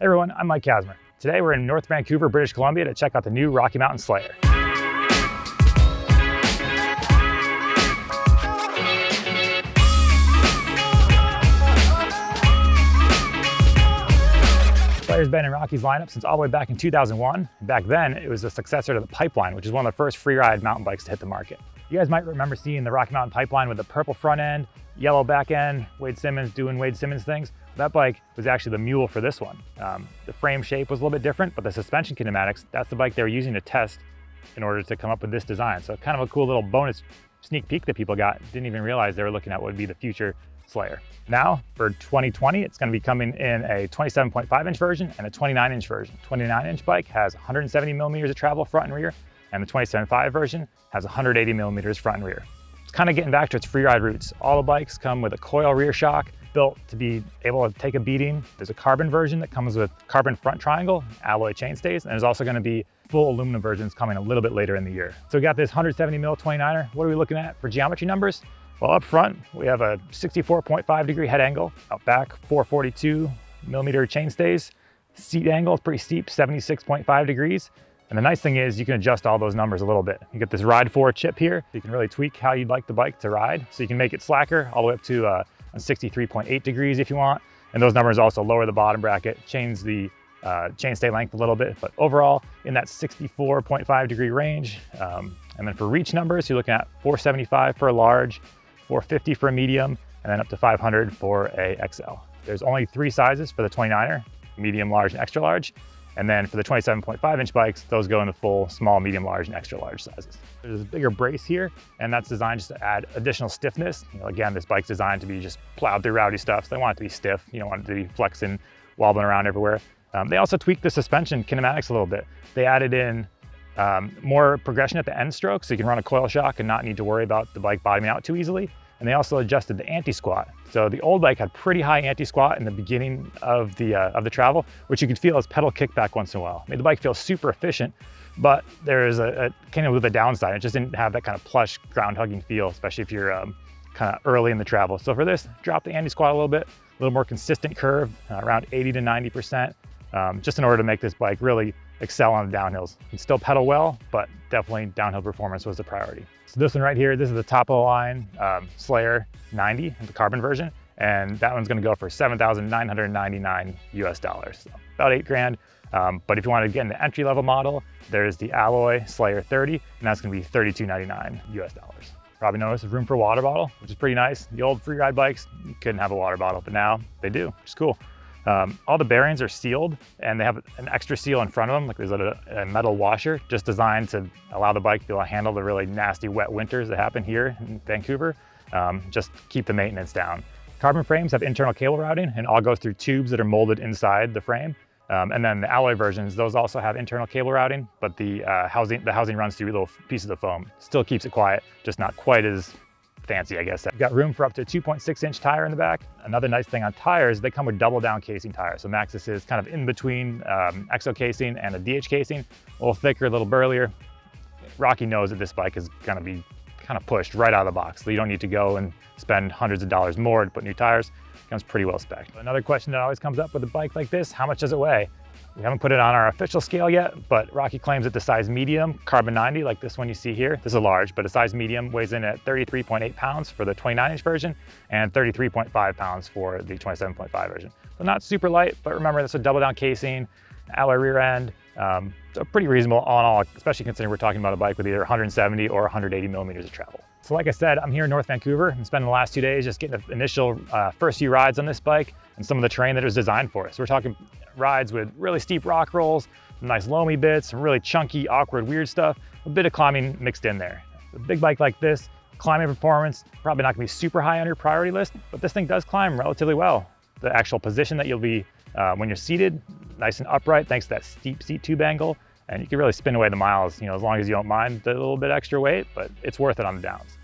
Hey everyone, I'm Mike Kasmer. Today we're in North Vancouver, British Columbia to check out the new Rocky Mountain Slayer. Slayer's been in Rocky's lineup since all the way back in 2001. Back then, it was a successor to the Pipeline, which is one of the first free-ride mountain bikes to hit the market. You guys might remember seeing the Rocky Mountain Pipeline with the purple front end, yellow back end, Wade Simmons doing Wade Simmons things. That bike was actually the mule for this one. The frame shape was a little bit different, but the suspension kinematics, that's the bike they were using to test in order to come up with this design. So kind of a cool little bonus sneak peek that people got. Didn't even realize they were looking at what would be the future Slayer. Now, for 2020, it's going to be coming in a 27.5-inch version and a 29-inch version. 29-inch bike has 170 millimeters of travel front and rear, and the 27.5 version has 180 millimeters front and rear. It's kind of getting back to its free ride roots. All the bikes come with a coil rear shock, built to be able to take a beating. There's a carbon version that comes with carbon front triangle, alloy chainstays, and there's also going to be full aluminum versions coming a little bit later in the year. So we got this 170 mil 29er. What are we looking at for geometry numbers? Well, up front, we have a 64.5 degree head angle. Out back, 442 millimeter chainstays. Seat angle is pretty steep, 76.5 degrees. And the nice thing is you can adjust all those numbers a little bit. You get this Ride 4 chip here. You can really tweak how you'd like the bike to ride. So you can make it slacker all the way up to 63.8 degrees if you want. And those numbers also lower the bottom bracket, change the chainstay length a little bit, but overall in that 64.5 degree range. And then for reach numbers, you're looking at 475 for a large, 450 for a medium, and then up to 500 for a XL. There's only 3 sizes for the 29er, medium, large, and extra large. And then for the 27.5-inch bikes, those go in the full, small, medium, large, and extra large sizes. There's a bigger brace here, and that's designed just to add additional stiffness. Again, this bike's designed to be just plowed through rowdy stuff, so they want it to be stiff. You don't want it to be flexing, wobbling around everywhere. They also tweaked the suspension kinematics a little bit. They added in more progression at the end stroke, so you can run a coil shock and not need to worry about the bike bottoming out too easily. And they also adjusted the anti-squat. So the old bike had pretty high anti-squat in the beginning of the travel, which you could feel as pedal kickback once in a while. Made the bike feel super efficient, but there is a kind of with a downside. It just didn't have that kind of plush ground hugging feel, especially if you're kind of early in the travel. So for this, drop the anti-squat a little bit, a little more consistent curve, around 80 to 90%, just in order to make this bike really excel on the downhills. You can still pedal well, but definitely downhill performance was the priority. So this one right here, this is the top of the line Slayer 90, the carbon version, and that one's gonna go for $7,999 US. So about $8,000. But if you want to get in the entry level model, there's the alloy Slayer 30, and that's gonna be $32.99 US. Probably noticed there's room for a water bottle, which is pretty nice. The old free ride bikes, you couldn't have a water bottle, but now they do, which is cool. All the bearings are sealed, and they have an extra seal in front of them, like there's a metal washer, just designed to allow the bike to be able to handle the really nasty wet winters that happen here in Vancouver. Just keep the maintenance down. Carbon frames have internal cable routing, and all goes through tubes that are molded inside the frame. And then the alloy versions, those also have internal cable routing, but the housing runs through little pieces of foam. Still keeps it quiet, just not quite as fancy, I guess. You've got room for up to a 2.6-inch tire in the back. Another nice thing on tires, they come with double down casing tires. So Maxxis is kind of in between EXO casing and a DH casing, a little thicker, a little burlier. Rocky knows that this bike is gonna be kind of pushed right out of the box. So you don't need to go and spend hundreds of dollars more to put new tires. It comes pretty well spec'd. Another question that always comes up with a bike like this, how much does it weigh? We haven't put it on our official scale yet, but Rocky claims that the size medium, carbon 90, like this one you see here, this is a large, but a size medium weighs in at 33.8 pounds for the 29-inch version and 33.5 pounds for the 27.5 version. So not super light, but remember that's a double down casing, alloy rear end, so pretty reasonable all in all, especially considering we're talking about a bike with either 170 or 180 millimeters of travel. So like I said, I'm here in North Vancouver and spending the last 2 days just getting the initial first few rides on this bike and some of the terrain that it was designed for. So we're talking rides with really steep rock rolls, some nice loamy bits, some really chunky, awkward, weird stuff, a bit of climbing mixed in there. A big bike like this, climbing performance, probably not gonna be super high on your priority list, but this thing does climb relatively well. The actual position that you'll be when you're seated, nice and upright, thanks to that steep seat tube angle, and you can really spin away the miles, as long as you don't mind the little bit extra weight, but it's worth it on the downs.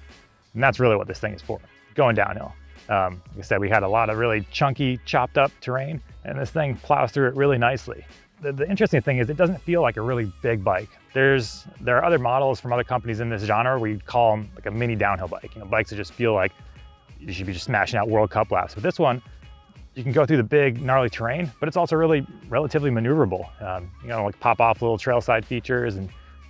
And that's really what this thing is for, going downhill. Like I said, we had a lot of really chunky, chopped up terrain, and this thing plows through it really nicely. The interesting thing is it doesn't feel like a really big bike. There are other models from other companies in this genre where you'd call them like a mini downhill bike. Bikes that just feel like you should be just smashing out World Cup laps. But this one, You can go through the big gnarly terrain, but it's also really relatively maneuverable. You know, like pop off little trailside features and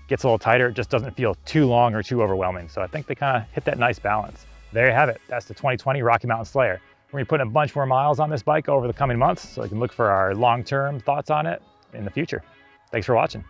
gets a little tighter. It just doesn't feel too long or too overwhelming. So I think they kind of hit that nice balance. There you have it. That's the 2020 Rocky Mountain Slayer. We're gonna be putting a bunch more miles on this bike over the coming months, so you can look for our long-term thoughts on it in the future. Thanks for watching.